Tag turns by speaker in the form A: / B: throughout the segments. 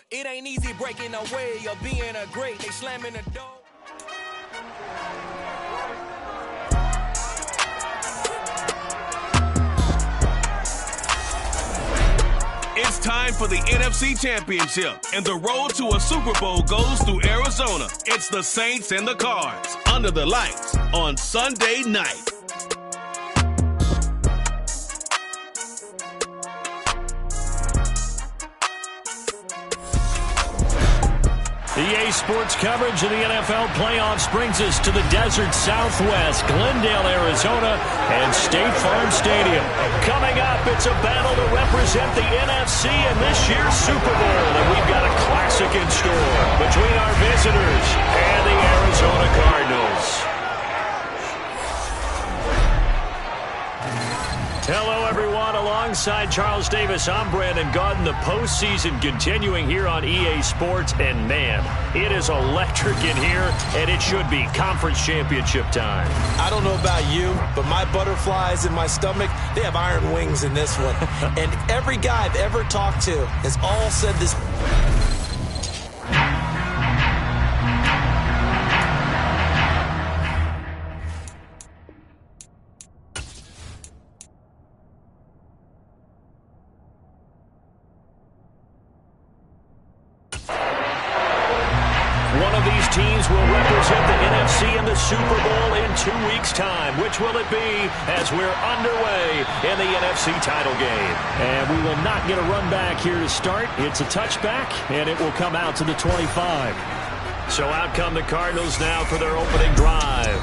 A: It ain't easy breaking away or being a great. They slamming the door.
B: It's time for the NFC Championship, and the road to a Super Bowl goes through Arizona. It's the Saints and the Cards, under the lights on Sunday night.
C: EA Sports coverage of the NFL playoffs brings us to the desert Southwest, Glendale, Arizona, and State Farm Stadium. Coming up, it's a battle to represent the NFC in this year's Super Bowl, and we've got a classic in store between our visitors and the Arizona Cardinals. Hello, everyone. Alongside Charles Davis, I'm Brandon Gaudin. The postseason continuing here on EA Sports. And, man, it is electric in here, and it should be conference championship time.
D: I don't know about you, but my butterflies in my stomach, they have iron wings in this one. And every guy I've ever talked to has all said this.
C: Teams will represent the NFC in the Super Bowl in 2 weeks' time. Which will it be as we're underway in the NFC title game? And we will not get a run back here to start. It's a touchback, and it will come out to the 25. So out come the Cardinals now for their opening drive.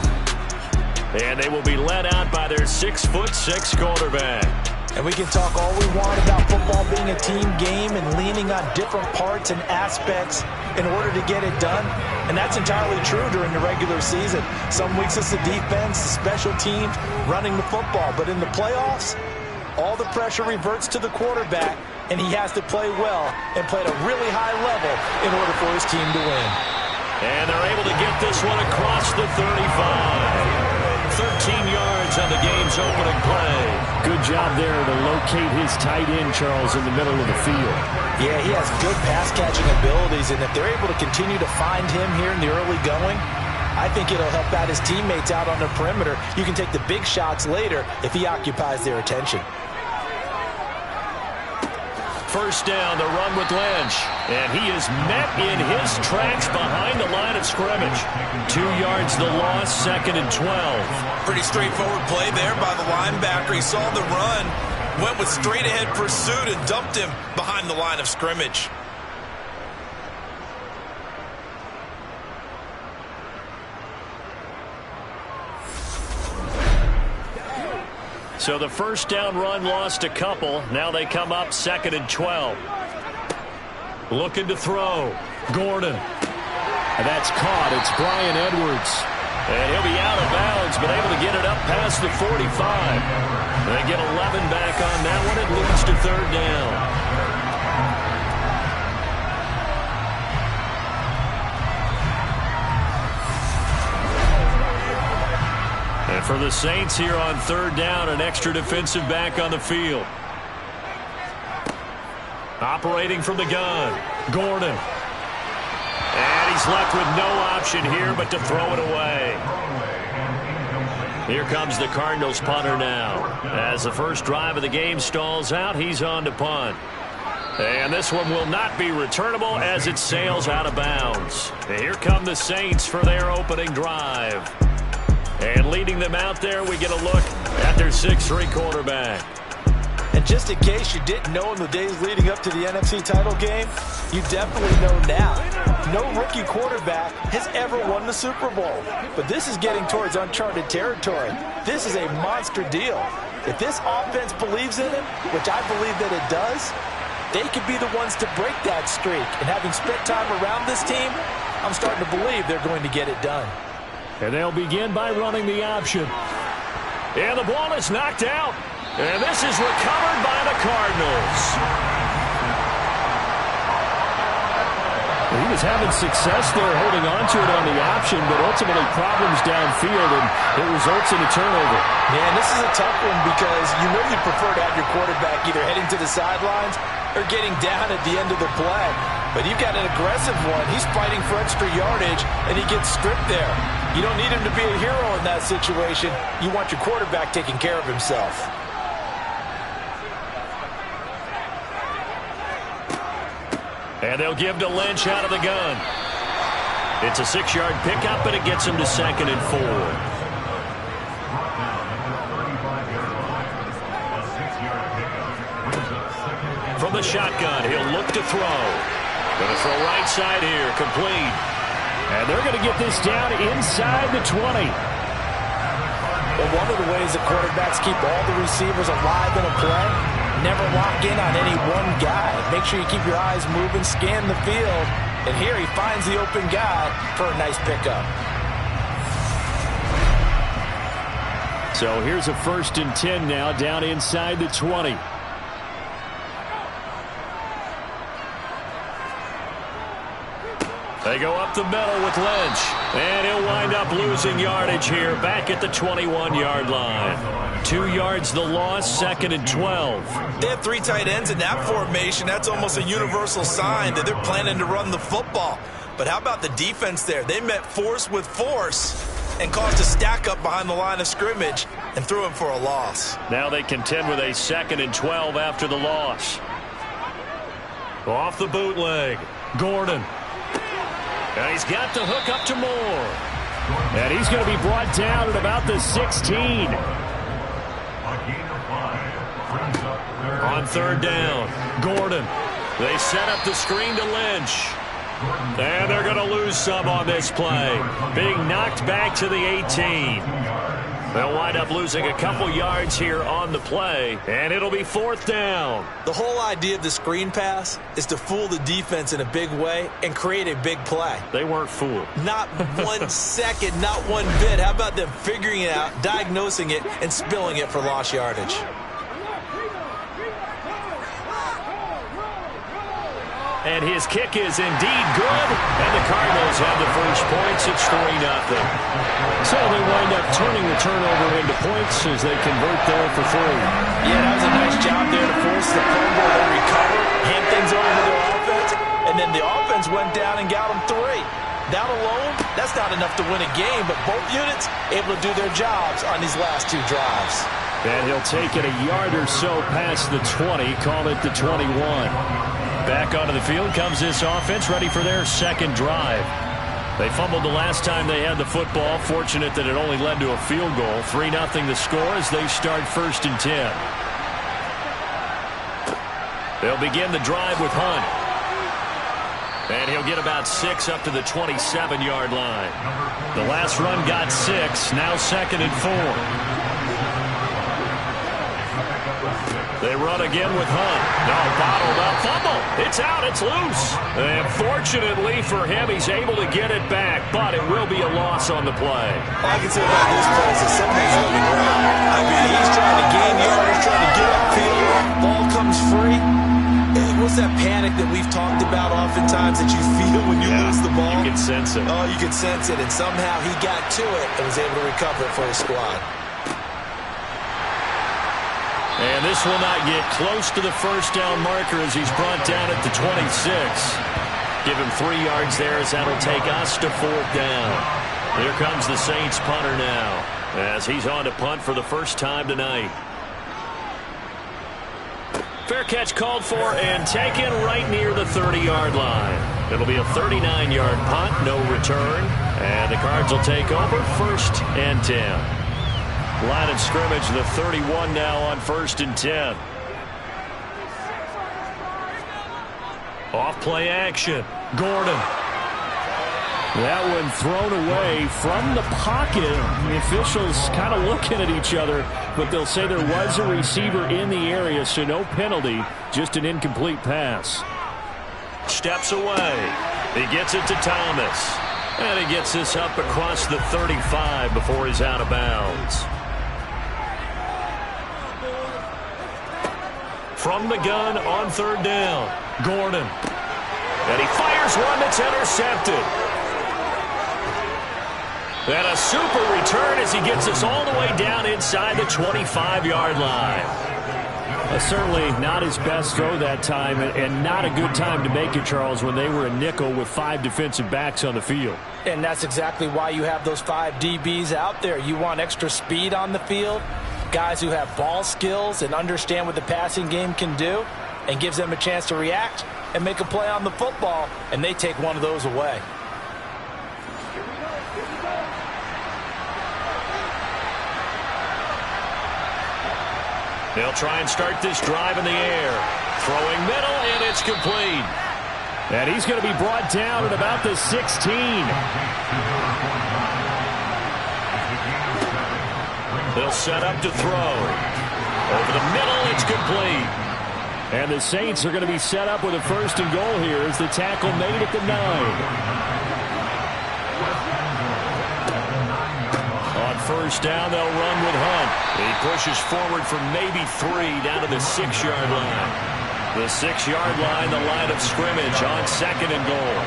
C: And they will be led out by their 6'6" quarterback.
D: And we can talk all we want about football being a team game and leaning on different parts and aspects in order to get it done. And that's entirely true during the regular season. Some weeks it's the defense, the special teams, running the football. But in the playoffs, all the pressure reverts to the quarterback, and he has to play well and play at a really high level in order for his team to win.
C: And they're able to get this one across the 35. 13 yards on the game's opening play. Good job there to locate his tight end, Charles, in the middle of the field.
D: Yeah, he has good pass-catching abilities, and if they're able to continue to find him here in the early going, I think it'll help out his teammates out on the perimeter. You can take the big shots later if he occupies their attention.
C: First down, the run with Lynch. And he is met in his tracks behind the line of scrimmage. 2 yards the loss, 2nd and 12.
E: Pretty straightforward play there by the linebacker. He saw the run, went with straight-ahead pursuit, and dumped him behind the line of scrimmage.
C: So the first down run lost a couple. Now they come up 2nd and 12. Looking to throw. Gordon. And that's caught. It's Brian Edwards. And he'll be out of bounds, but able to get it up past the 45. They get 11 back on that one. It leads to 3rd down. And for the Saints here on 3rd down, an extra defensive back on the field. Operating from the gun, Gordon. And he's left with no option here but to throw it away. Here comes the Cardinals punter now. As the first drive of the game stalls out, he's on to punt. And this one will not be returnable as it sails out of bounds. And here come the Saints for their opening drive. And leading them out there, we get a look at their 6'3" quarterback.
D: And just in case you didn't know in the days leading up to the NFC title game, you definitely know now. No rookie quarterback has ever won the Super Bowl. But this is getting towards uncharted territory. This is a monster deal. If this offense believes in it, which I believe that it does, they could be the ones to break that streak. And having spent time around this team, I'm starting to believe they're going to get it done.
C: And they'll begin by running the option. And the ball is knocked out. And this is recovered by the Cardinals. He was having success there holding on to it on the option, but ultimately problems downfield, and it results in a turnover.
D: Man, this is a tough one because you know you'd prefer to have your quarterback either heading to the sidelines or getting down at the end of the play. But you've got an aggressive one. He's fighting for extra yardage, and he gets stripped there. You don't need him to be a hero in that situation. You want your quarterback taking care of himself.
C: And they'll give to Lynch out of the gun. It's a 6-yard pickup, and it gets him to 2nd and 4. From the shotgun, he'll look to throw. Going to throw right side here, complete. And they're going to get this down inside the 20.
D: Well, one of the ways that quarterbacks keep all the receivers alive in a play, never lock in on any one guy. Make sure you keep your eyes moving, scan the field. And here he finds the open guy for a nice pickup.
C: So here's a 1st and 10 now down inside the 20. They go up the middle with Lynch. And he'll wind up losing yardage here back at the 21-yard line. 2 yards the loss, 2nd and 12.
E: They have 3 tight ends in that formation. That's almost a universal sign that they're planning to run the football. But how about the defense there? They met force with force and caused a stack up behind the line of scrimmage and threw him for a loss.
C: Now they contend with a 2nd and 12 after the loss. Off the bootleg, Gordon. And he's got the hook up to Moore. And he's going to be brought down at about the 16. On 3rd down, Gordon. They set up the screen to Lynch. And they're going to lose some on this play. Being knocked back to the 18. They'll wind up losing a couple yards here on the play, and it'll be 4th down.
E: The whole idea of the screen pass is to fool the defense in a big way and create a big play.
C: They weren't fooled.
E: Not 1 second, not one bit. How about them figuring it out, diagnosing it, and spilling it for lost yardage?
C: And his kick is indeed good. And the Cardinals have the first points. It's 3-0. So they wind up turning the turnover into points as they convert there for 3.
D: Yeah, that was a nice job there to force the fumble and recover, hand things over to their offense, and then the offense went down and got them 3. That alone, that's not enough to win a game, but both units able to do their jobs on these last 2 drives.
C: And he'll take it a yard or so past the 20, call it the 21. Back onto the field comes this offense, ready for their 2nd drive. They fumbled the last time they had the football. Fortunate that it only led to a field goal. 3-0 the score as they start 1st and 10. They'll begin the drive with Hunt. And he'll get about 6 up to the 27-yard line. The last run got 6, now 2nd and 4. They run again with Hunt. No, bottled up. Fumble. It's out. It's loose. And fortunately for him, he's able to get it back, but it will be a loss on the play.
E: All I can say about this play is that something's looking right. I mean, he's trying to gain yardage, trying to get upfield. Ball comes free. What's that panic that we've talked about oftentimes that you feel when you lose the ball?
C: You can sense it.
E: Oh, you can sense it. And somehow he got to it and was able to recover it for his squad.
C: And this will not get close to the 1st down marker as he's brought down at the 26. Give him 3 yards there as that'll take us to 4th down. Here comes the Saints punter now as he's on to punt for the first time tonight. Fair catch called for and taken right near the 30-yard line. It'll be a 39-yard punt, no return. And the Cards will take over 1st and 10. Line of scrimmage, the 31 now on 1st and 10. Off play action. Gordon. That one thrown away from the pocket. The officials kind of looking at each other, but they'll say there was a receiver in the area, so no penalty, just an incomplete pass. Steps away. He gets it to Thomas. And he gets this up across the 35 before he's out of bounds. From the gun on 3rd down, Gordon. And he fires Here's one that's intercepted. And a super return as he gets us all the way down inside the 25-yard line.
F: Certainly not his best throw that time, and not a good time to make it, Charles, when they were a nickel with 5 defensive backs on the field.
D: And that's exactly why you have those 5 DBs out there. You want extra speed on the field, guys who have ball skills and understand what the passing game can do, and gives them a chance to react and make a play on the football, and they take one of those away.
C: They'll try and start this drive in the air. Throwing middle, and it's complete.
F: And he's going to be brought down at about the 16.
C: They'll set up to throw. Over the middle, it's complete.
F: And the Saints are going to be set up with a 1st and goal here as the tackle made at the 9.
C: On 1st down, they'll run with Hunt. He pushes forward for maybe 3 down to the 6-yard line. The 6-yard line, the line of scrimmage on 2nd and goal.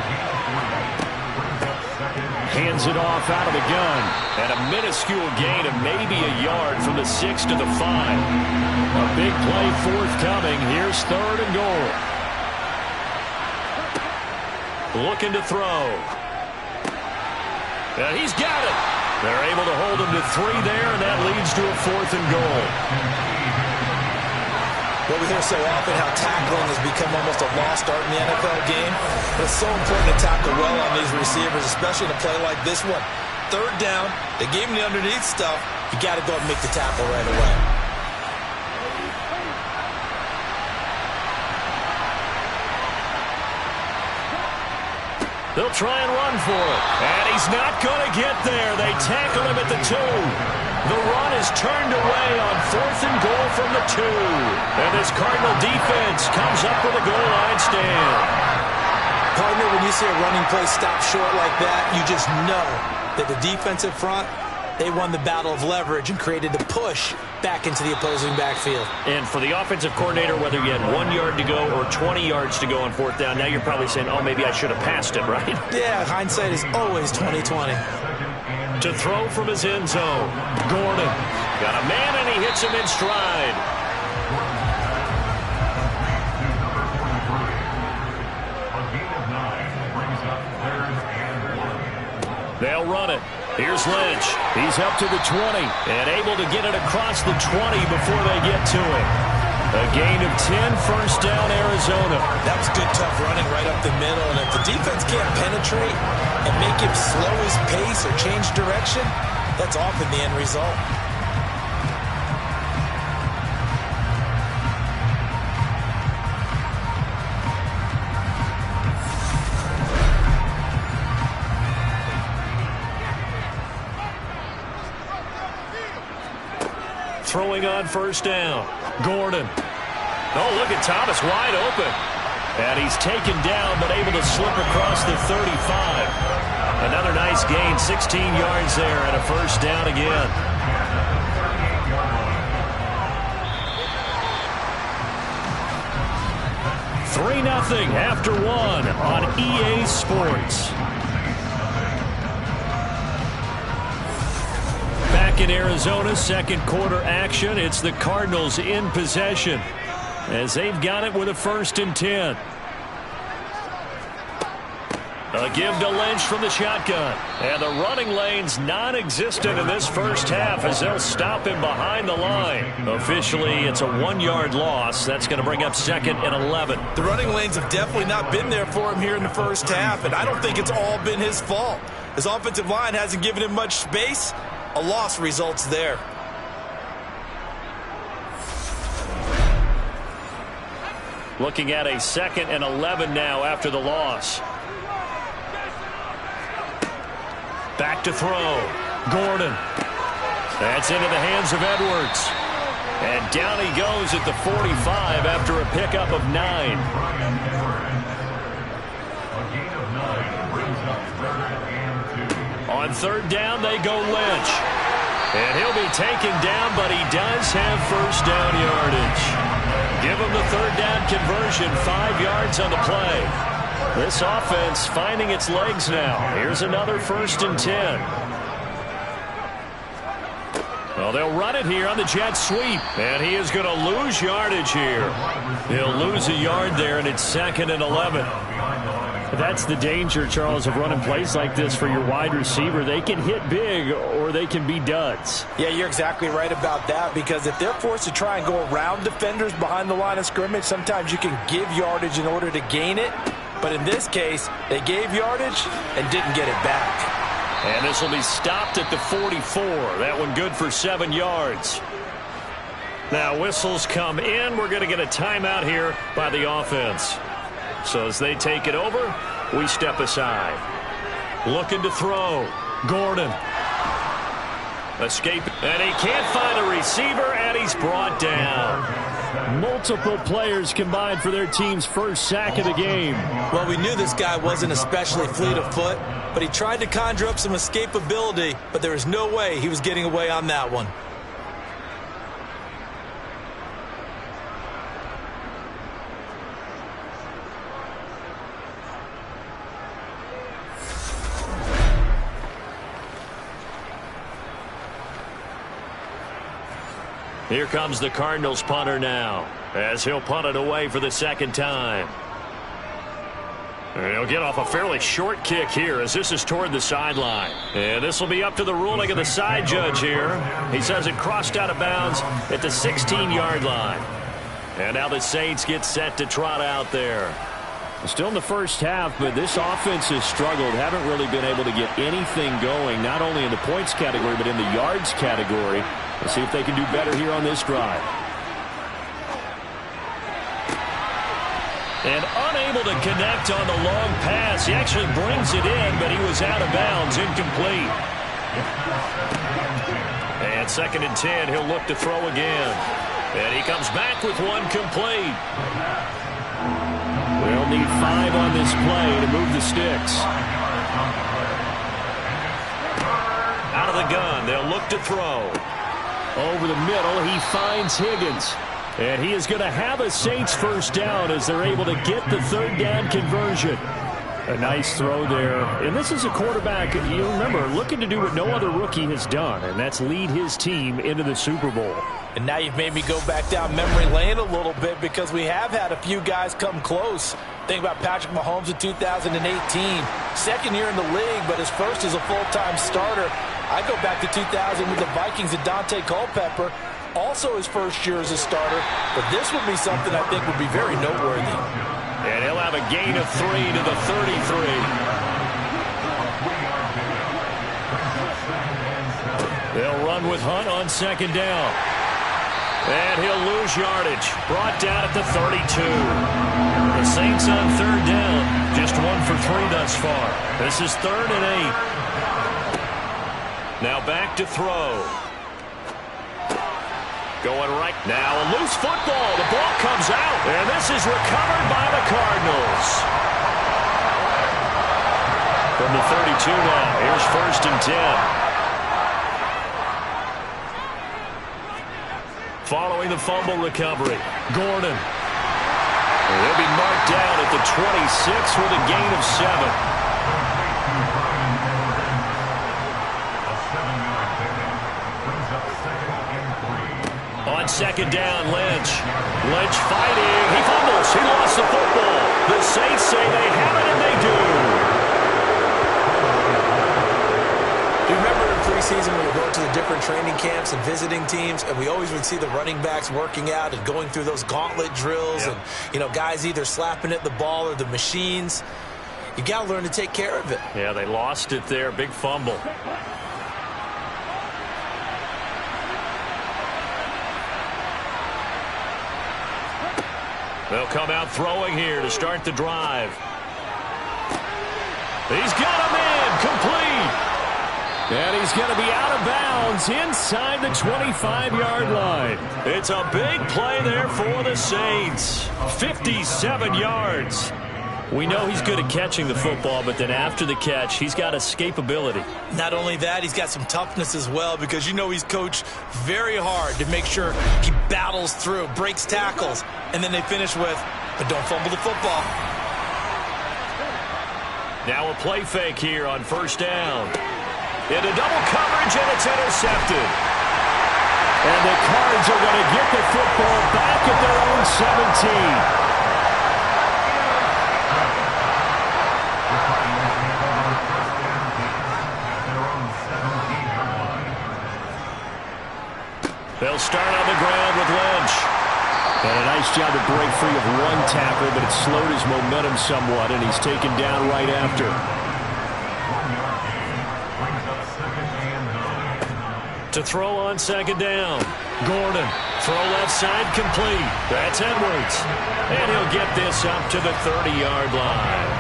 F: Hands it off out of the gun.
C: And a minuscule gain of maybe a yard from the 6 to the 5.
F: A big play forthcoming. Here's 3rd and goal.
C: Looking to throw. And he's got it. They're able to hold him to 3 there, and that leads to a 4th and goal.
E: Well, we hear so often how tackling has become almost a lost art in the NFL game. But it's so important to tackle well on these receivers, especially in a play like this one. 3rd down, they gave him the underneath stuff. You got to go and make the tackle right away.
C: They'll try and run for it. And he's not going to get there. They tackle him at the 2. The run is turned away on 4th and goal from the 2. And this Cardinal defense comes up with a goal line stand.
E: Partner, when you see a running play stop short like that, you just know that the defensive front, they won the battle of leverage and created the push back into the opposing backfield.
C: And for the offensive coordinator, whether you had 1 yard to go or 20 yards to go on 4th down, now you're probably saying, oh, maybe I should have passed it, right?
E: Yeah, hindsight is always 20/20.
C: To throw from his end zone. Gordon got a man, and he hits him in stride. They'll run it. Here's Lynch. He's up to the 20 and able to get it across the 20 before they get to him. A gain of 10, 1st down, Arizona.
E: That was good, tough running right up the middle. And if the defense can't penetrate and make him slow his pace or change direction, that's often the end result.
C: Throwing on 1st down. Gordon. Oh, look at Thomas wide open. And he's taken down but able to slip across the 35. Another nice gain, 16 yards there and a 1st down again. Three 3-0 after 1 on EA Sports. Back in Arizona, 2nd quarter action. It's the Cardinals in possession as they've got it with a 1st and 10. A give to Lynch from the shotgun. And the running lane's non-existent in this 1st half as they'll stop him behind the line. Officially, it's a 1-yard loss. That's going to bring up 2nd and 11.
E: The running lanes have definitely not been there for him here in the 1st half, and I don't think it's all been his fault. His offensive line hasn't given him much space. A loss results there.
C: Looking at a 2nd and 11 now after the loss. Back to throw. Gordon. That's into the hands of Edwards. And down he goes at the 45 after a pickup of 9. On 3rd down, they go Lynch. And he'll be taken down, but he does have 1st down yardage. Give him the 3rd down conversion, 5 yards on the play. This offense finding its legs now. Here's another 1st and 10. Well, they'll run it here on the jet sweep, and he is going to lose yardage here. He'll lose a yard there, and it's 2nd and 11. That's the danger, Charles, of running plays like this for your wide receiver. They can hit big or they can be duds.
D: Yeah, you're exactly right about that, because if they're forced to try and go around defenders behind the line of scrimmage, sometimes you can give yardage in order to gain it. But in this case, they gave yardage and didn't get it back.
C: And this will be stopped at the 44. That one good for 7 yards. Now whistles come in. We're going to get a timeout here by the offense. So as they take it over, we step aside. Looking to throw. Gordon. Escape. And he can't find a receiver, and he's brought down. Multiple players combined for their team's first sack of the game.
E: Well, we knew this guy wasn't especially fleet of foot, but he tried to conjure up some escapability, but there was no way he was getting away on that one.
C: Here comes the Cardinals punter now, as he'll punt it away for the 2nd time. And he'll get off a fairly short kick here, as this is toward the sideline. And this will be up to the ruling of the side judge here. He says it crossed out of bounds at the 16-yard line. And now the Saints get set to trot out there. Still in the first half, but this offense has struggled. Haven't really been able to get anything going, not only in the points category, but in the yards category. Let's see if they can do better here on this drive. And unable to connect on the long pass. He actually brings it in, but he was out of bounds, incomplete. And 2nd and 10, he'll look to throw again. And he comes back with one complete. They'll need 5 on this play to move the sticks. Out of the gun, they'll look to throw. Over the middle, he finds Higgins. And he is going to have a Saints first down as they're able to get the 3rd down conversion. A nice throw there. And this is a quarterback, you remember, looking to do what no other rookie has done, and that's lead his team into the Super Bowl.
D: And now you've made me go back down memory lane a little bit, because we have had a few guys come close. Think about Patrick Mahomes in 2018. 2nd year in the league, but his first as a full-time starter. I go back to 2000 with the Vikings and Dante Culpepper. Also his first year as a starter. But this would be something I think would be very noteworthy.
C: And he'll have a gain of 3 to the 33. They'll run with Hunt on 2nd down. And he'll lose yardage. Brought down at the 32. The Saints on 3rd down. Just 1 for 3 thus far. This is 3rd and 8. Now back to throw. Going right now. A loose football. The ball comes out. And this is recovered by the Cardinals. From the 32 now. Here's 1st and 10. Following the fumble recovery. Gordon. And they'll be marked down at the 26 with a gain of 7. On 2nd down, Lynch. Lynch fighting. He fumbles. He lost the football. The Saints say they have it, and they do.
E: Do you remember in preseason when we were going to the different training camps and visiting teams, and we always would see the running backs working out and going through those gauntlet drills, and, you know, guys either slapping at the ball or the machines. You got to learn to take care of it.
C: Yeah, they lost it there. Big fumble. They'll come out throwing here to start the drive. He's got him in, complete. And he's going to be out of bounds inside the 25-yard line. It's a big play there for the Saints. 57 yards. We know he's good at catching the football, but then after the catch, he's got escapability.
E: Not only that, he's got some toughness as well, because you know he's coached very hard to make sure he battles through, breaks tackles, and then they finish with, but don't fumble the football.
C: Now a play fake here on first down. Into double coverage, and it's intercepted. And the Cards are going to get the football back at their own 17. They'll start on the ground with Lynch. And a nice job to break free of one tackle, but it slowed his momentum somewhat, and he's taken down right after. To throw on second down. Gordon, throw left side complete. That's Edwards. And he'll get this up to the 30-yard line.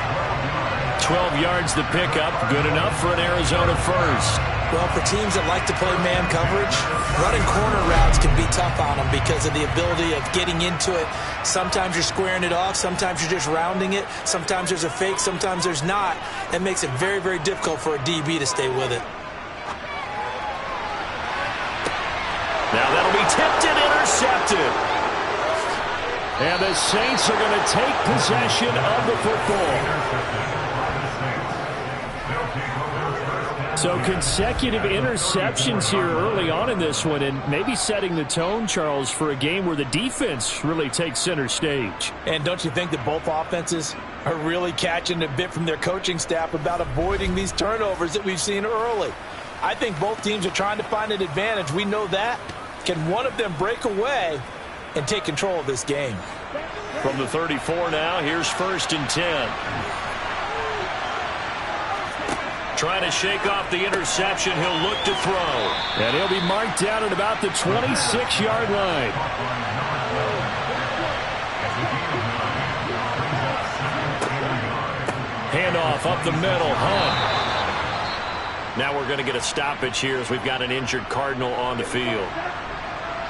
C: 12 yards to pick up, good enough for an Arizona first.
E: Well, for teams that like to play man coverage, running corner routes can be tough on them because of the ability of getting into it. Sometimes you're squaring it off. Sometimes you're just rounding it. Sometimes there's a fake. Sometimes there's not. It makes it very, very difficult for a DB to stay with it.
C: Now that'll be tipped and intercepted. And the Saints are going to take possession of the football. So consecutive interceptions here early on in this one, and maybe setting the tone, Charles, for a game where the defense really takes center stage.
D: And don't you think that both offenses are really catching a bit from their coaching staff about avoiding these turnovers that we've seen early? I think both teams are trying to find an advantage. We know that. Can one of them break away and take control of this game?
C: From the 34 now, here's 1st and 10. Trying to shake off the interception, he'll look to throw. And he'll be marked down at about the 26-yard line. Handoff up the middle, Hunt. Now we're going to get a stoppage here as we've got an injured Cardinal on the field.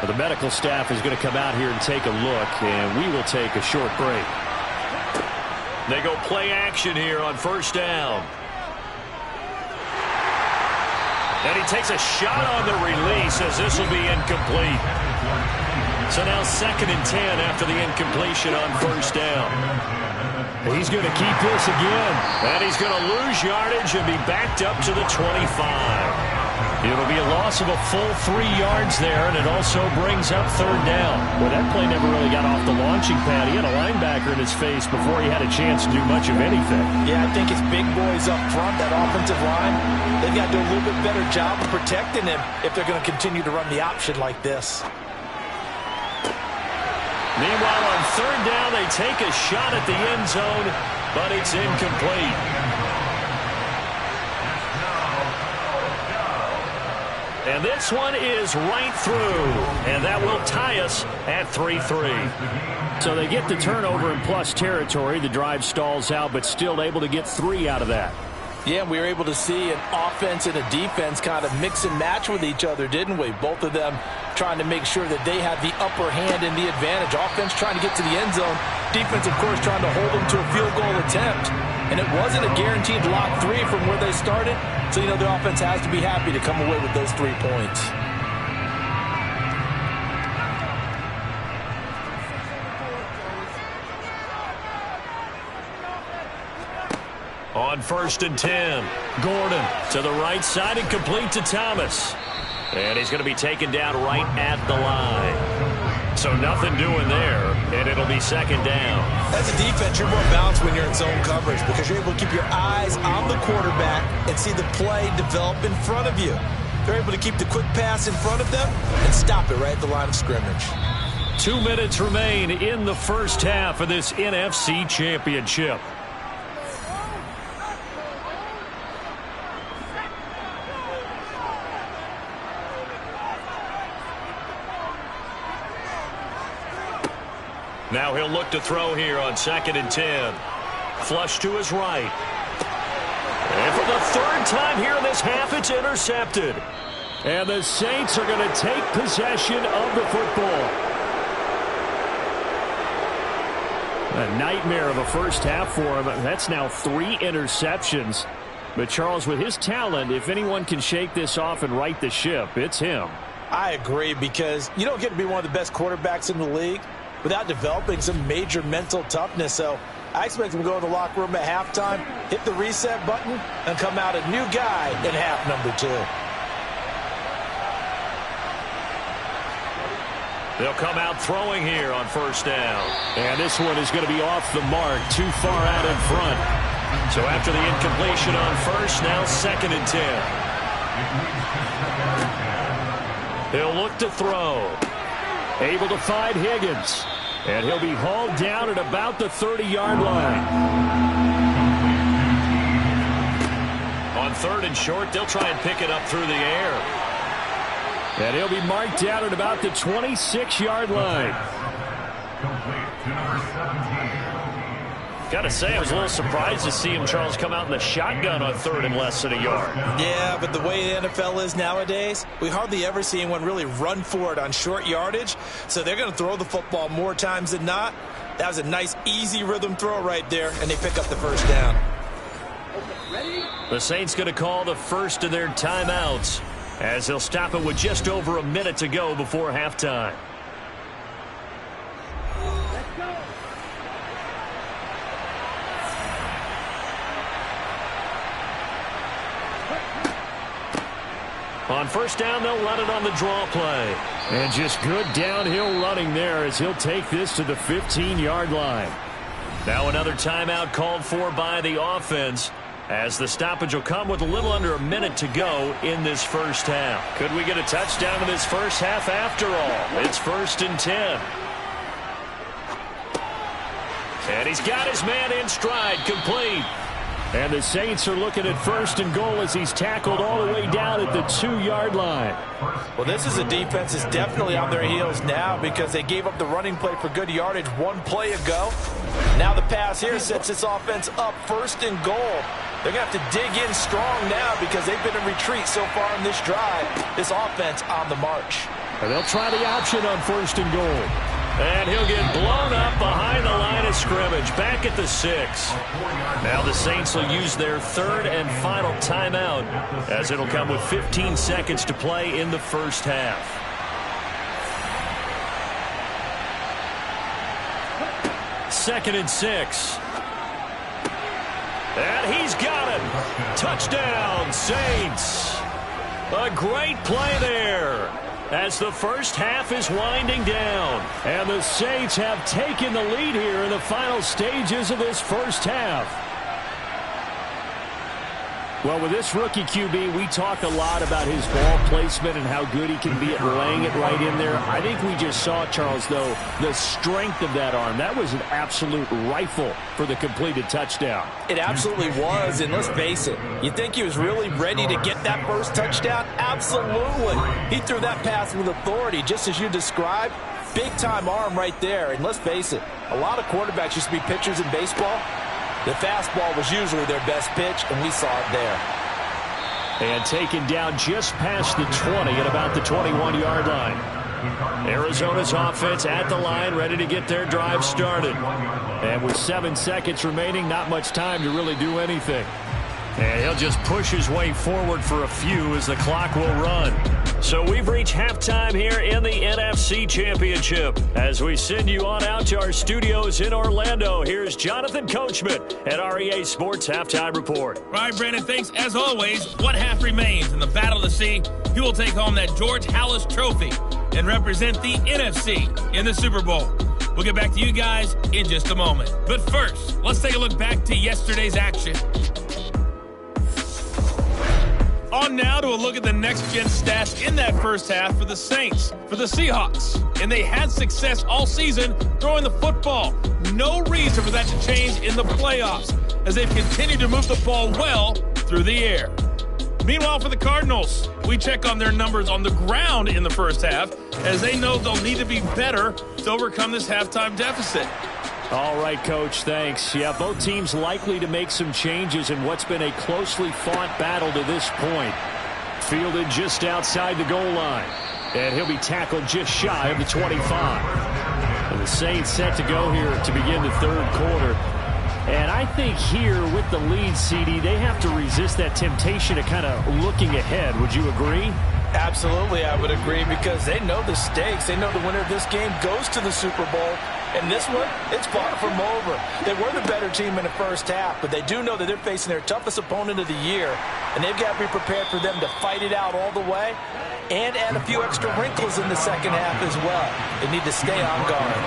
C: Well, the medical staff is going to come out here and take a look, and we will take a short break. They go play action here on first down. And he takes a shot on the release as this will be incomplete. So now 2nd and 10 after the incompletion on first down. He's going to keep this again. And he's going to lose yardage and be backed up to the 25. It'll be a loss of a full 3 yards there, and it also brings up 3rd down. Well, that play never really got off the launching pad. He had a linebacker in his face before he had a chance to do much of anything.
D: Yeah, I think it's big boys up front, that offensive line. They've got to do a little bit better job of protecting him if they're going to continue to run the option like this.
C: Meanwhile, on 3rd down, they take a shot at the end zone, but it's incomplete. And this one is right through, and that will tie us at 3-3. So they get the turnover in plus territory. The drive stalls out, but still able to get 3 out of that.
D: Yeah, we were able to see an offense and a defense kind of mix and match with each other, didn't we? Both of them trying to make sure that they had the upper hand and the advantage. Offense trying to get to the end zone. Defense, of course, trying to hold them to a field goal attempt. And it wasn't a guaranteed lock 3 from where they started. So, you know, the offense has to be happy to come away with those 3 points.
C: On 1st and 10, Gordon to the right side and complete to Thomas. And he's going to be taken down right at the line. So nothing doing there, and it'll be 2nd down.
E: As a defense, you're more balanced when you're in zone coverage because you're able to keep your eyes on the quarterback and see the play develop in front of you. They're able to keep the quick pass in front of them and stop it right at the line of scrimmage.
C: 2 minutes remain in the first half of this NFC Championship. Now he'll look to throw here on 2nd and 10. Flush to his right. And for the 3rd time here in this half, it's intercepted. And the Saints are going to take possession of the football. A nightmare of a first half for him. That's now 3 interceptions. But Charles, with his talent, if anyone can shake this off and right the ship, it's him.
D: I agree, because you don't get to be one of the best quarterbacks in the league without developing some major mental toughness. So I expect him to go in the locker room at halftime, hit the reset button, and come out a new guy in half number 2.
C: They'll come out throwing here on first down. And this one is going to be off the mark, too far out in front. So after the incompletion on first, now 2nd and 10. He'll look to throw. Able to find Higgins. And he'll be hauled down at about the 30-yard line. On 3rd and short, they'll try and pick it up through the air. And he'll be marked down at about the 26-yard line. Got to say, I was a little surprised to see him, Charles, come out in the shotgun on 3rd and less than a yard.
E: Yeah, but the way the NFL is nowadays, we hardly ever see anyone really run for it on short yardage. So they're going to throw the football more times than not. That was a nice, easy rhythm throw right there, and they pick up the first down.
C: The Saints going to call the first of their timeouts, as they'll stop it with just over a minute to go before halftime. On first down, they'll run it on the draw play. And just good downhill running there as he'll take this to the 15-yard line. Now another timeout called for by the offense, as the stoppage will come with a little under a minute to go in this first half. Could we get a touchdown in this first half after all? It's 1st and 10. And he's got his man in stride, complete. And the Saints are looking at 1st and goal as he's tackled all the way down at the 2-yard line.
D: Well, this is a defense that's definitely on their heels now because they gave up the running play for good yardage one play ago. Now the pass here sets this offense up 1st and goal. They're going to have to dig in strong now because they've been in retreat so far in this drive. This offense on the march.
C: And they'll try the option on 1st and goal. And he'll get blown up behind the line of scrimmage, back at the 6. Now the Saints will use their 3rd and final timeout, as it'll come with 15 seconds to play in the first half. Second and 6. And he's got it. Touchdown, Saints. A great play there, as the first half is winding down. And the Saints have taken the lead here in the final stages of this first half. Well, with this rookie QB, we talk a lot about his ball placement and how good he can be at laying it right in there. I think we just saw, Charles, though, the strength of that arm. That was an absolute rifle for the completed touchdown.
D: It absolutely was, and let's face it, you think he was really ready to get that first touchdown? Absolutely. He threw that pass with authority, just as you described. Big-time arm right there, and let's face it, a lot of quarterbacks used to be pitchers in baseball. The fastball was usually their best pitch, and we saw it there.
C: And taken down just past the 20 at about the 21-yard line. Arizona's offense at the line, ready to get their drive started. And with 7 seconds remaining, not much time to really do anything. And he'll just push his way forward for a few as the clock will run. So we've reached halftime here in the NFC Championship. As we send you on out to our studios in Orlando, here's Jonathan Coachman at REA Sports Halftime Report.
G: All right, Brandon, thanks. As always, one half remains in the battle to see who will take home that George Halas Trophy and represent the NFC in the Super Bowl. We'll get back to you guys in just a moment. But first, let's take a look back to yesterday's action. On now to a look at the next-gen stats in that first half for the Saints, for the Seahawks. And they had success all season throwing the football. No reason for that to change in the playoffs, as they've continued to move the ball well through the air. Meanwhile, for the Cardinals, we check on their numbers on the ground in the first half, as they know they'll need to be better to overcome this halftime deficit.
C: All right, Coach, thanks. Yeah, both teams likely to make some changes in what's been a closely fought battle to this point. Fielded just outside the goal line. And he'll be tackled just shy of the 25. And the Saints set to go here to begin the third quarter. And I think here with the lead, CD, they have to resist that temptation of kind of looking ahead. Would you agree?
D: Absolutely, I would agree, because they know the stakes. They know the winner of this game goes to the Super Bowl, And this one, it's far from over. They were the better team in the first half, but they do know that they're facing their toughest opponent of the year, and they've got to be prepared for them to fight it out all the way and add a few extra wrinkles in the second half as well. They need to stay on guard.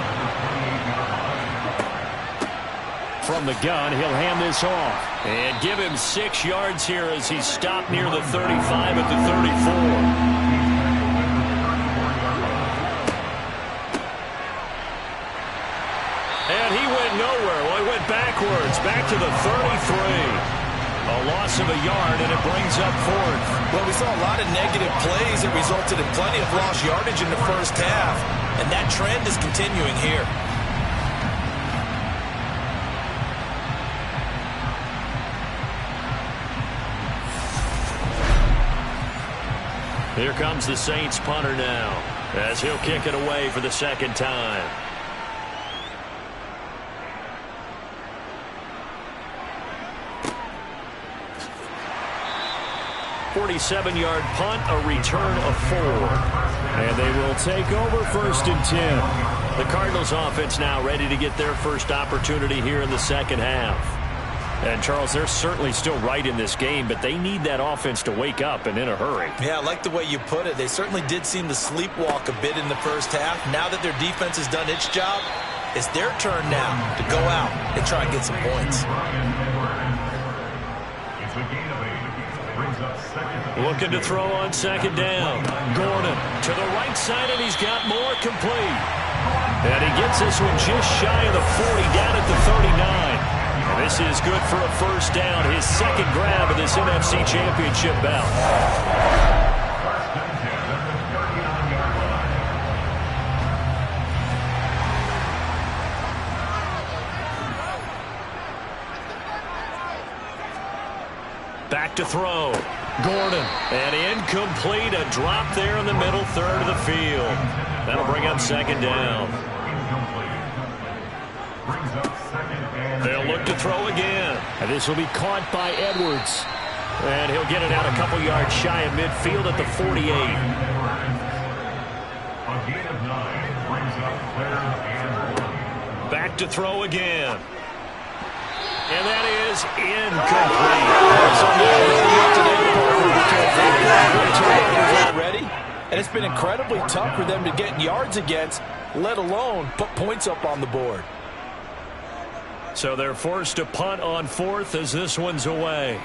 C: From the gun, he'll hand this off. And give him 6 yards here as he stopped near the 35 at the 34. And he went nowhere. Well, he went backwards, back to the 33. A loss of a yard, and it brings up 4th.
E: Well, we saw a lot of negative plays that resulted in plenty of lost yardage in the first half, and that trend is continuing here.
C: Here comes the Saints punter now, as he'll kick it away for the second time. 47-yard punt, a return of 4. And they will take over 1st and 10. The Cardinals offense now ready to get their first opportunity here in the second half. And, Charles, they're certainly still right in this game, but they need that offense to wake up and in a hurry.
E: Yeah, I like the way you put it. They certainly did seem to sleepwalk a bit in the first half. Now that their defense has done its job, it's their turn now to go out and try and get some points.
C: Looking to throw on second down. Gordon to the right side, and he's got more complete. And he gets this one just shy of the 40, down at the 39. And this is good for a first down, his second grab of this NFC Championship bout. Back to throw. Gordon. And incomplete. A drop there in the middle third of the field. That'll bring up second down. They'll look to throw again. And this will be caught by Edwards. And he'll get it out a couple yards shy of midfield at the 48. Back to throw again. And that is incomplete.
D: Ready? And it's been incredibly tough for them to get yards against, let alone put points up on the board.
C: So they're forced to punt on 4th as this one's away.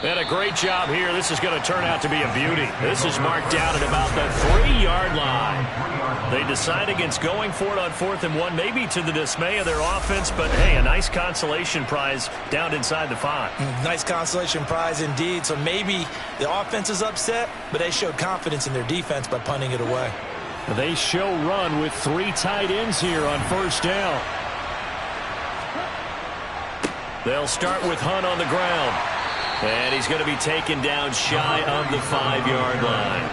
C: And a great job here. This is going to turn out to be a beauty. This is marked down at about the 3-yard line. They decide against going for it on 4th and 1, maybe to the dismay of their offense, but hey, a nice consolation prize down inside the 5.
E: Nice consolation prize indeed. So maybe the offense is upset, but they showed confidence in their defense by punting it away.
C: They show run with 3 tight ends here on first down. They'll start with Hunt on the ground. And he's going to be taken down shy of the 5-yard line.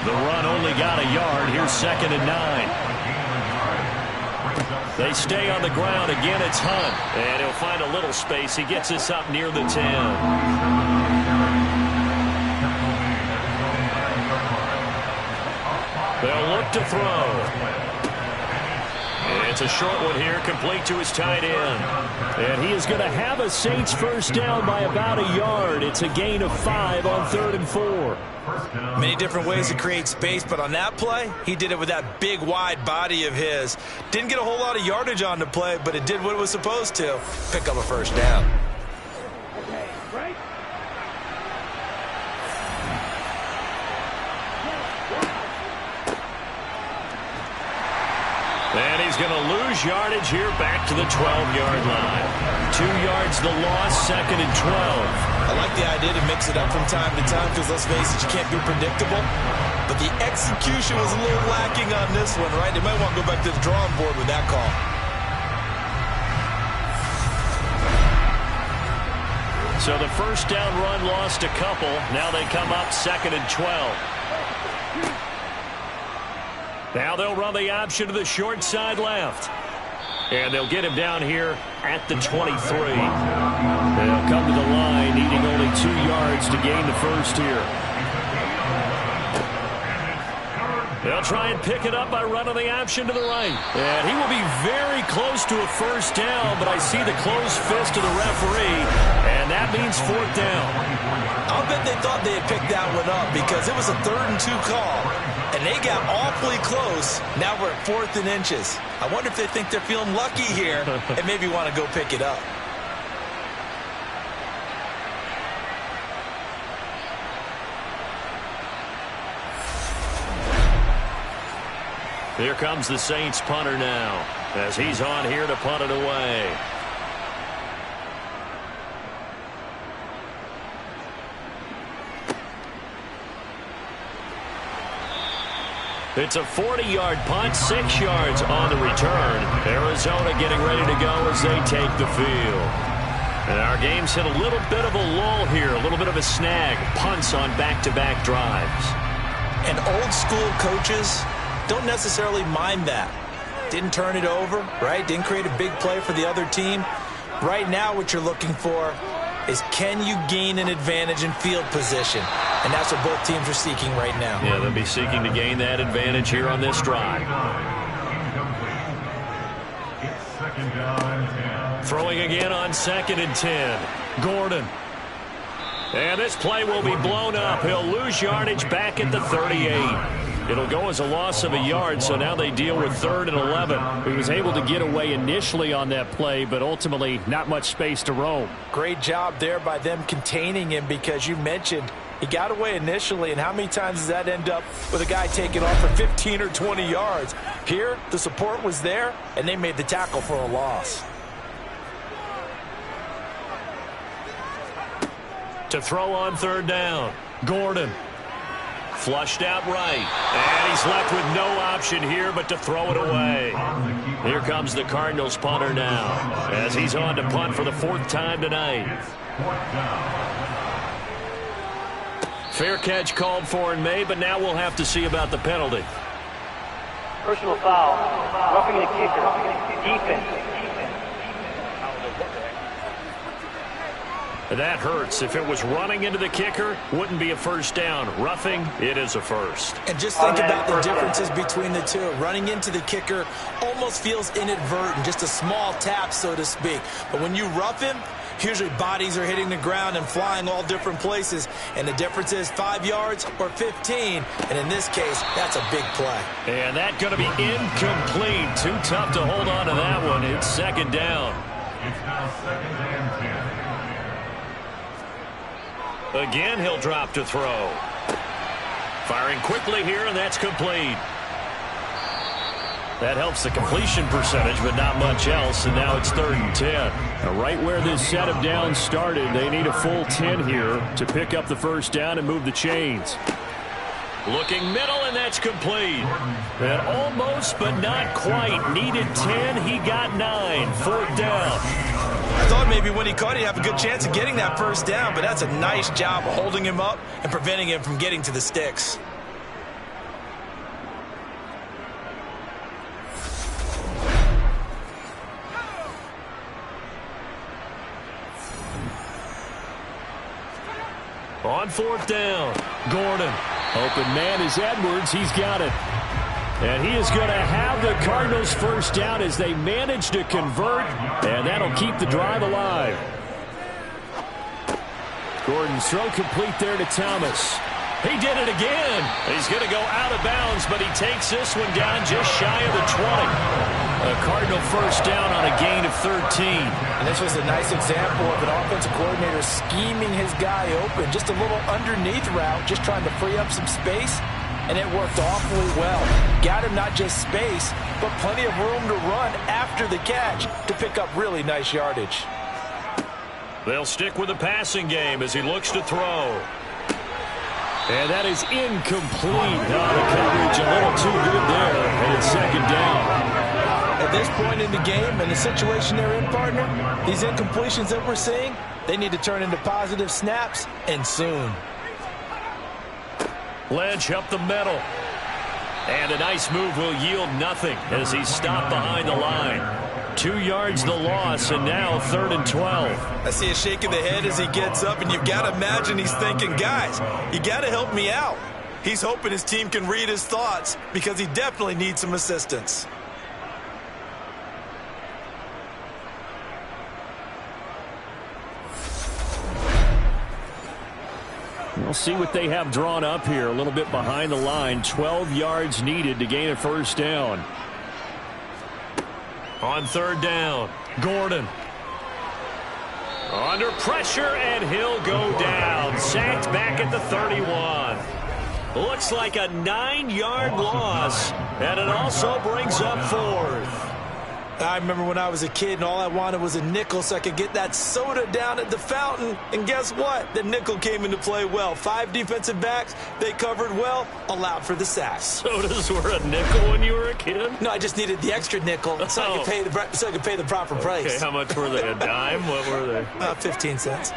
C: The run only got a yard. Here's 2nd and 9. They stay on the ground. Again, it's Hunt. And he'll find a little space. He gets us up near the 10. They'll look to throw. It's a short one here, complete to his tight end. And he is going to have a Saints first down by about a yard. It's a gain of 5 on 3rd and 4.
E: Many different ways to create space, but on that play, he did it with that big, wide body of his. Didn't get a whole lot of yardage on the play, but it did what it was supposed to. Pick up a first down.
C: And he's going to lose yardage here back to the 12-yard line. 2 yards the loss, 2nd and 12.
E: I like the idea to mix it up from time to time because, let's face it, you can't be predictable. But the execution was a little lacking on this one, right? They might want to go back to the drawing board with that call.
C: So the first down run lost a couple. Now they come up 2nd and 12. Now they'll run the option to the short side left. And they'll get him down here at the 23. They'll come to the line, needing only 2 yards to gain the first here. They'll try and pick it up by running the option to the right. And he will be very close to a first down, but I see the closed fist of the referee, and that means fourth down.
E: I'll bet they thought they had picked that one up because it was a 3rd and 2 call, and they got awfully close. Now we're at 4th and inches. I wonder if they think they're feeling lucky here and maybe want to go pick it up.
C: Here comes the Saints punter now as he's on here to punt it away. It's a 40-yard punt, 6 yards on the return. Arizona getting ready to go as they take the field. And our game's hit a little bit of a lull here, a little bit of a snag. Punts on back-to-back drives.
E: And old school coaches don't necessarily mind that. Didn't turn it over, right? Didn't create a big play for the other team. Right now what you're looking for is can you gain an advantage in field position? And that's what both teams are seeking right now.
C: Yeah, they'll be seeking to gain that advantage here on this drive. Throwing again on 2nd and 10. Gordon. And this play will be blown up. He'll lose yardage back at the 38. It'll go as a loss of a yard, so now they deal with 3rd and 11. He was able to get away initially on that play, but ultimately not much space to roam.
D: Great job there by them containing him because you mentioned he got away initially, and how many times does that end up with a guy taking off for 15 or 20 yards? Here, the support was there, and they made the tackle for a loss.
C: To throw on 3rd down, Gordon. Flushed out right, and he's left with no option here but to throw it away. Here comes the Cardinals punter now as he's on to punt for the 4th time tonight. Fair catch called for and made, but now we'll have to see about the penalty.
H: Personal foul, roughing the kicker, defense.
C: That hurts. If it was running into the kicker, wouldn't be a first down. Roughing, it is a first.
E: And just think about the differences between the two. Running into the kicker almost feels inadvertent, just a small tap, so to speak. But when you rough him, usually bodies are hitting the ground and flying all different places. And the difference is 5 yards or 15. And in this case, that's a big play.
C: And that's going to be incomplete. Too tough to hold on to that one. It's 2nd down.
I: It's now 2nd and 10.
C: Again, he'll drop to throw. Firing quickly here, and that's complete. That helps the completion percentage, but not much else, and now it's 3rd and 10. Now, right where this set of downs started, they need a full 10 here to pick up the first down and move the chains. Looking middle, and that's complete. And almost, but not quite. Needed 10, he got 9. 4th down.
E: I thought maybe when he caught it, he'd have a good chance of getting that first down, but that's a nice job of holding him up and preventing him from getting to the sticks.
C: On 4th down, Gordon. Open man is Edwards. He's got it. And he is going to have the Cardinals first down as they manage to convert, and that'll keep the drive alive. Gordon's throw complete there to Thomas. He did it again. He's going to go out of bounds, but he takes this one down just shy of the 20. A Cardinal first down on a gain of 13.
D: And this was a nice example of an offensive coordinator scheming his guy open. Just a little underneath route, just trying to free up some space. And it worked awfully well. Got him not just space, but plenty of room to run after the catch to pick up really nice yardage.
C: They'll stick with the passing game as he looks to throw. And that is incomplete. The coverage a little too good there, and it's 2nd down.
D: At this point in the game and the situation they're in, partner, these incompletions that we're seeing, they need to turn into positive snaps, and soon.
C: Lynch up the middle. And a nice move will yield nothing as he's stopped behind the line. 2 yards the loss, and now 3rd and 12.
E: I see a shake of the head as he gets up, and you've got to imagine he's thinking, guys, you got to help me out. He's hoping his team can read his thoughts because he definitely needs some assistance.
F: We'll see what they have drawn up here. A little bit behind the line. 12 yards needed to gain a first down. On third down, Gordon. Under pressure, and he'll go down. Sacked back at the 31. Looks like a 9-yard loss, and it also brings up fourth.
E: I remember when I was a kid and all I wanted was a nickel so I could get that soda down at the fountain. And guess what? The nickel came into play well. 5 defensive backs, they covered well, allowed for the sack.
F: Sodas were a nickel when you were a kid?
E: No, I just needed the extra nickel so I could pay the proper price.
F: Okay, how much were they? A dime? What were they?
E: 15 cents.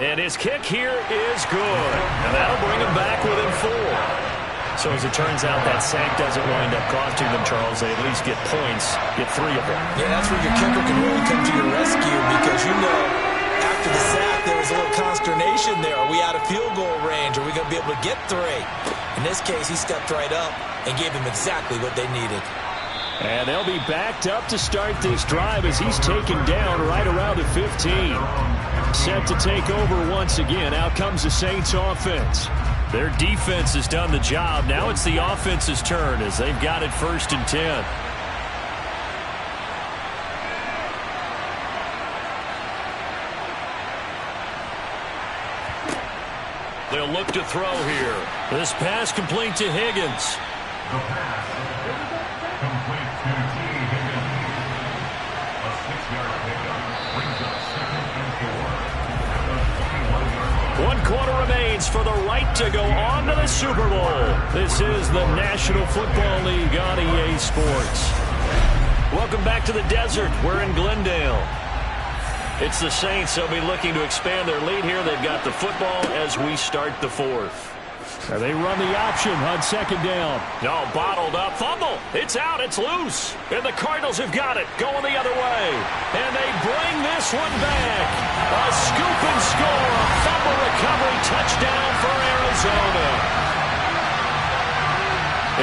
F: And his kick here is good. And that'll bring him back within 4. So as it turns out, that sack doesn't wind up costing them, Charles. They at least get points, get 3 of them.
E: Yeah, that's where your kicker can really come to your rescue because, you know, after the sack, there was a little consternation there. Are we out of field goal range? Are we going to be able to get 3? In this case, he stepped right up and gave them exactly what they needed.
F: And they'll be backed up to start this drive as he's taken down right around the 15. Set to take over once again. Out comes the Saints offense. Their defense has done the job. Now it's the offense's turn as they've got it 1st and 10. They'll look to throw here. This pass complete to Higgins.
I: The pass complete to T. Higgins. A 6-yard pickup brings up 2nd and 4.
F: 1 quarter remains for the right to go on to the Super Bowl. This is the National Football League on EA Sports. Welcome back to the desert. We're in Glendale. It's the Saints. They'll be looking to expand their lead here. They've got the football as we start the 4th. Now they run the option on 2nd down. No, bottled up. Fumble. It's out. It's loose. And the Cardinals have got it. Going the other way. And they bring this one back. A scoop and score. A fumble recovery touchdown for Arizona.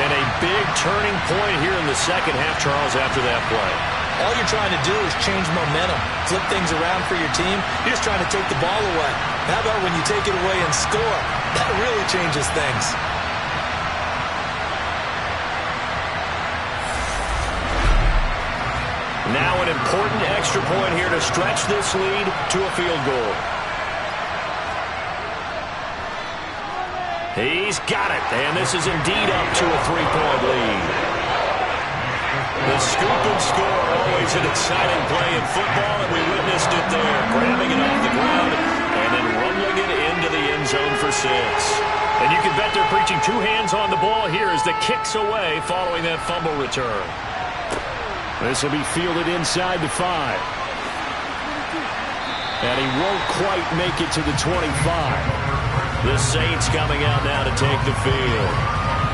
F: And a big turning point here in the second half, Charles, after that play.
E: All you're trying to do is change momentum, flip things around for your team. You're just trying to take the ball away. How about when you take it away and score? That really changes things.
F: Now an important extra point here to stretch this lead to a field goal. He's got it, and this is indeed up to a 3-point lead. The scoop and score, always an exciting play in football, and we witnessed it there. Grabbing it off the ground and then rumbling it into the end zone for 6. And you can bet they're preaching 2 hands on the ball here as the kick's away following that fumble return. This will be fielded inside the 5. And he won't quite make it to the 25. The Saints coming out now to take the field.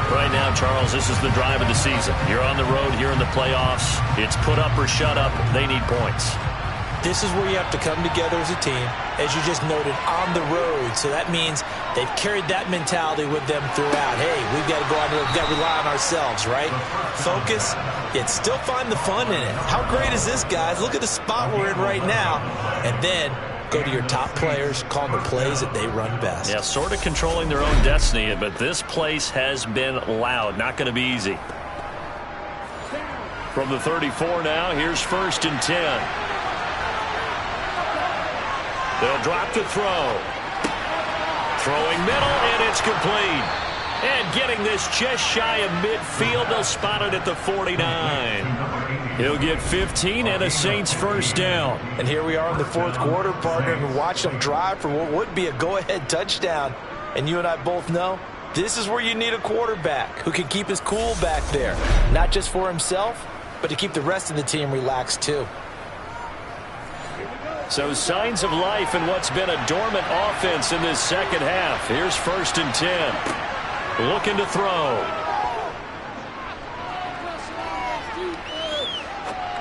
F: Right now, Charles, this is the drive of the season. You're on the road here in the playoffs. It's put up or shut up. They need points.
E: This is where you have to come together as a team, as you just noted, on the road. So that means they've carried that mentality with them throughout. Hey, we've got to go out there, we've got to rely on ourselves, right? Focus, yet still find the fun in it. How great is this, guys? Look at the spot we're in right now. And then go to your top players, call the plays that they run best.
F: Yeah, sort of controlling their own destiny, but this place has been loud. Not going to be easy. From the 34 now, here's 1st and 10. They'll drop to throw. Throwing middle, and it's complete. And getting this just shy of midfield, they'll spot it at the 49. He'll get 15 and a Saints 1st down.
E: And here we are in the 4th quarter, partner, and watch them drive for what would be a go-ahead touchdown. And you and I both know this is where you need a quarterback who can keep his cool back there. Not just for himself, but to keep the rest of the team relaxed too.
F: So signs of life in what's been a dormant offense in this second half. Here's 1st and 10. Looking to throw.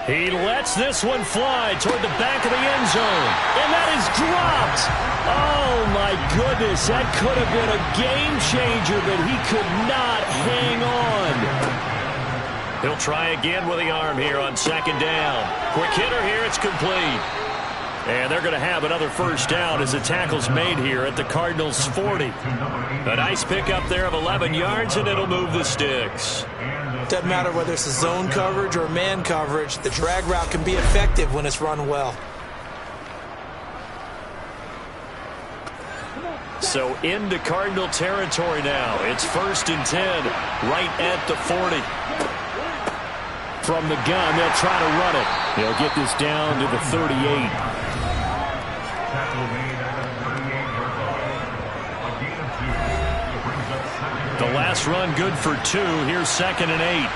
C: He lets this one fly toward the back of the end zone. And that is dropped. Oh, my goodness. That could have been a game changer, but he could not hang on. He'll try again with the arm here on second down. Quick hitter here. It's complete. And they're going to have another first down as the tackle's made here at the Cardinals' 40. A nice pickup there of 11 yards, and it'll move the sticks.
D: Doesn't matter whether it's a zone coverage or man coverage, the drag route can be effective when it's run well.
C: So into Cardinal territory now. It's 1st and 10, right at the 40. From the gun, they'll try to run it. They'll get this down to the 38. The last run good for 2. Here's 2nd and 8.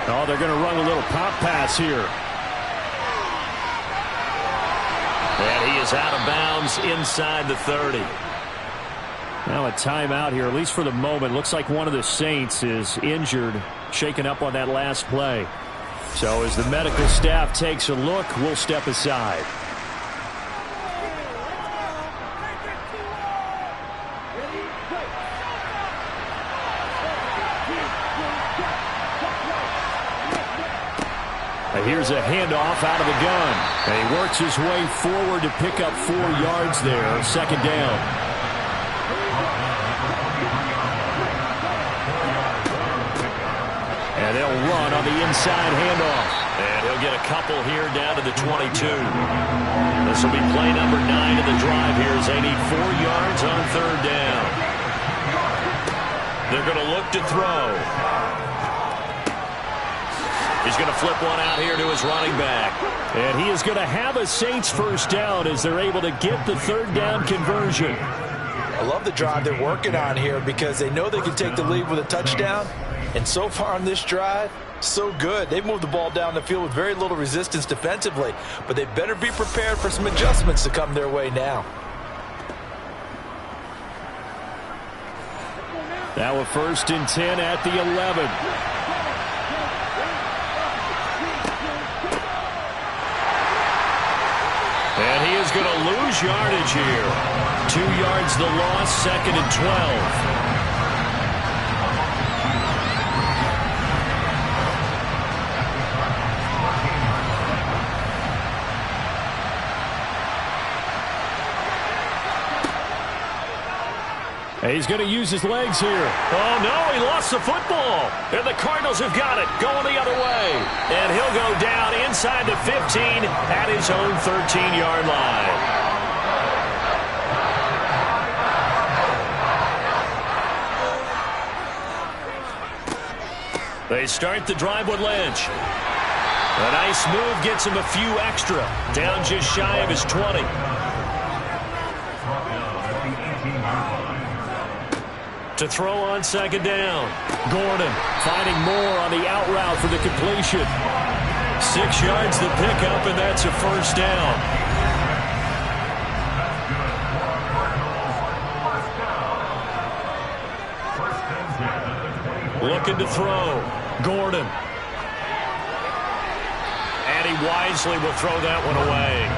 C: Oh, they're going to run a little pop pass here. And he is out of bounds inside the 30. Now a timeout here, at least for the moment. Looks like one of the Saints is injured, shaken up on that last play. So as the medical staff takes a look, we'll step aside. Here's a handoff out of the gun. And he works his way forward to pick up 4 yards there. 2nd down. And they'll run on the inside handoff. And he'll get a couple here down to the 22. This will be play number 9 of the drive here as they need 4 yards on 3rd down. They're going to look to throw. He's going to flip one out here to his running back. And he is going to have a Saints first down as they're able to get the 3rd down conversion.
D: I love the drive they're working on here because they know they can take the lead with a touchdown. And so far on this drive, so good. They've moved the ball down the field with very little resistance defensively. But they better be prepared for some adjustments to come their way now.
C: Now a 1st and 10 at the 11. And he is going to lose yardage here. 2 yards the loss, 2nd and 12. He's going to use his legs here. Oh, no, he lost the football. And the Cardinals have got it, going the other way. And he'll go down inside the 15 at his own 13-yard line. They start the drive with Lynch. A nice move gets him a few extra. Down just shy of his 20. To throw on 2nd down. Gordon finding more on the out route for the completion. 6 yards the pickup, and that's a first down. Looking to throw. Gordon. And he wisely will throw that one away.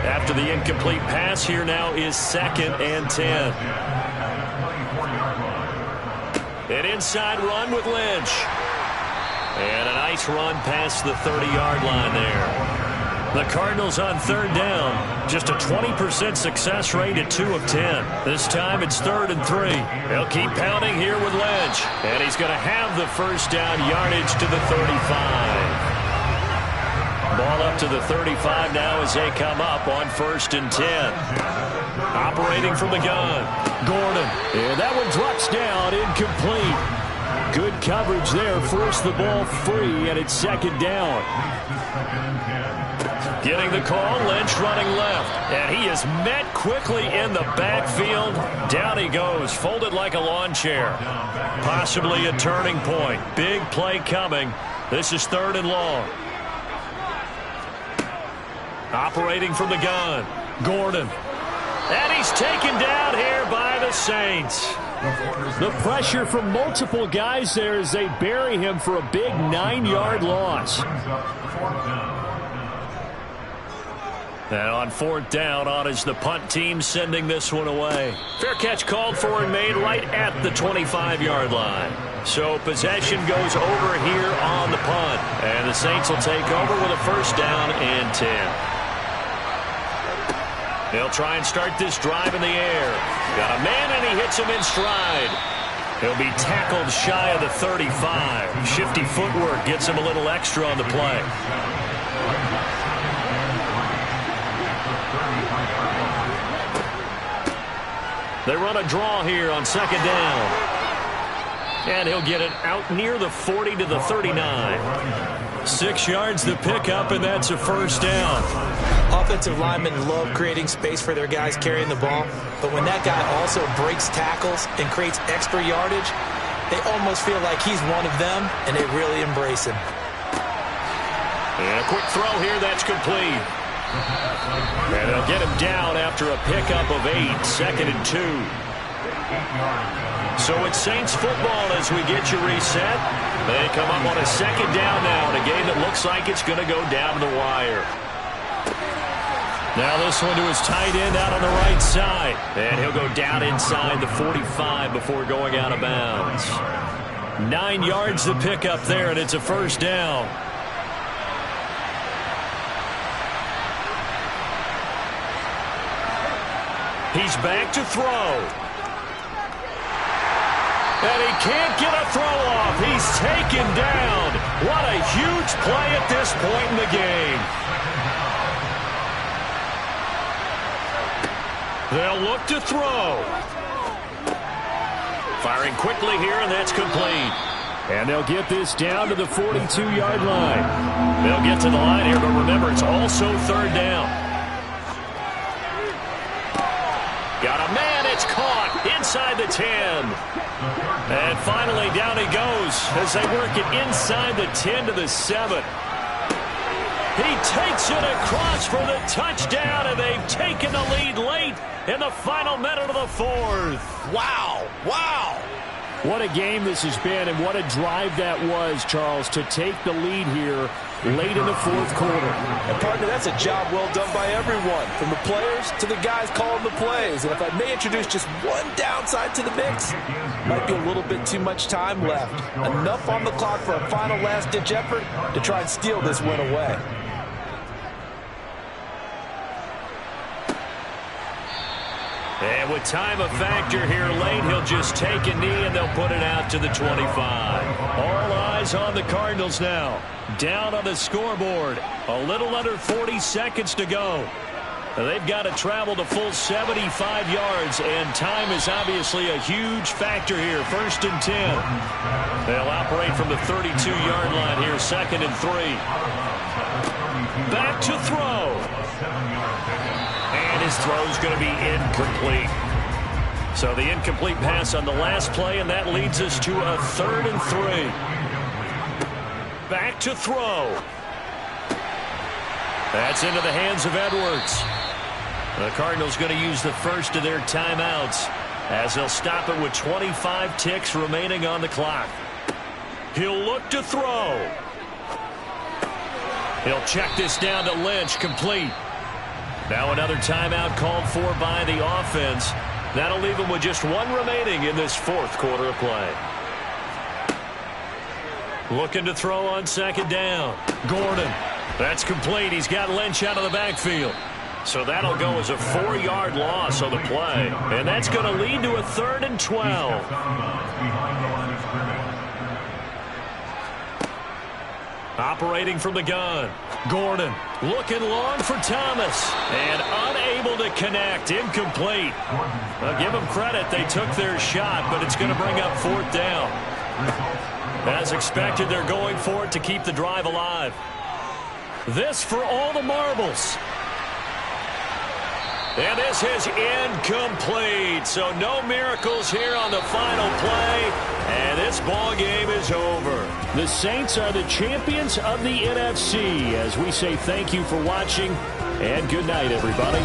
C: After the incomplete pass, here now is 2nd and 10. An inside run with Lynch. And a nice run past the 30-yard line there. The Cardinals on 3rd down. Just a 20% success rate at 2 of 10. This time it's 3rd and 3. They'll keep pounding here with Lynch. And he's going to have the first down, yardage to the 35. Ball up to the 35 now as they come up on 1st and 10. Operating from the gun. Gordon. And that one drops down, incomplete. Good coverage there. Forced the ball free, and it's 2nd down. Getting the call, Lynch running left. And he is met quickly in the backfield. Down he goes, folded like a lawn chair. Possibly a turning point. Big play coming. This is 3rd and long. Operating from the gun. Gordon. And he's taken down here by the Saints. The pressure from multiple guys there as they bury him for a big 9-yard loss. And on 4th down, on is the punt team sending this one away. Fair catch called for and made right at the 25-yard line. So possession goes over here on the punt. And the Saints will take over with a 1st down and 10. They'll try and start this drive in the air. Got a man and he hits him in stride. He'll be tackled shy of the 35. Shifty footwork gets him a little extra on the play. They run a draw here on 2nd down. And he'll get it out near the 40 to the 39. 6 yards the pickup, and that's a 1st down.
D: Offensive linemen love creating space for their guys carrying the ball, but when that guy also breaks tackles and creates extra yardage, they almost feel like he's one of them, and they really embrace him.
C: And a quick throw here, that's complete. And they'll get him down after a pickup of 8, 2nd and 2. So it's Saints football as we get you reset. They come up on a 2nd down now in a game that looks like it's going to go down to the wire. Now this one to his tight end out on the right side. And he'll go down inside the 45 before going out of bounds. 9 yards the pickup there, and it's a 1st down. He's back to throw. And he can't get a throw off. He's taken down. What a huge play at this point in the game. They'll look to throw. Firing quickly here, and that's complete. And they'll get this down to the 42-yard line. They'll get to the line here, but remember, it's also 3rd down. Got a man, it's caught inside the 10. And finally down he goes as they work it inside the 10 to the 7. He takes it across for the touchdown, and they've taken the lead late in the final minute of the 4th.
E: Wow, wow.
C: What a game this has been, and what a drive that was, Charles, to take the lead here late in the 4th quarter.
D: And partner, that's a job well done by everyone, from the players to the guys calling the plays. And if I may introduce just one downside to the mix, might be a little bit too much time left. Enough on the clock for a final last-ditch effort to try and steal this win away.
C: And with time a factor here late, he'll just take a knee and they'll put it out to the 25. All eyes on the Cardinals now. Down on the scoreboard. A little under 40 seconds to go. They've got to travel the full 75 yards, and time is obviously a huge factor here. 1st and 10. They'll operate from the 32-yard line here, 2nd and 3. Back to throw. And his throw's going to be incomplete. So the incomplete pass on the last play, and that leads us to a 3rd and 3. Back to throw. That's into the hands of Edwards. The Cardinals going to use the first of their timeouts as they'll stop it with 25 ticks remaining on the clock. He'll look to throw. He'll check this down to Lynch, complete. Now another timeout called for by the offense. That'll leave them with just one remaining in this 4th quarter of play. Looking to throw on 2nd down. Gordon. That's complete. He's got Lynch out of the backfield. So that'll go as a 4-yard loss on the play. And that's going to lead to a 3rd and 12. Operating from the gun. Gordon looking long for Thomas. And unable to connect. Incomplete. I'll give them credit. They took their shot, but it's going to bring up 4th down. As expected, they're going for it to keep the drive alive. This for all the marbles. And this is incomplete. So no miracles here on the final play. And this ball game is over. The Saints are the champions of the NFC. As we say thank you for watching. And good night, everybody.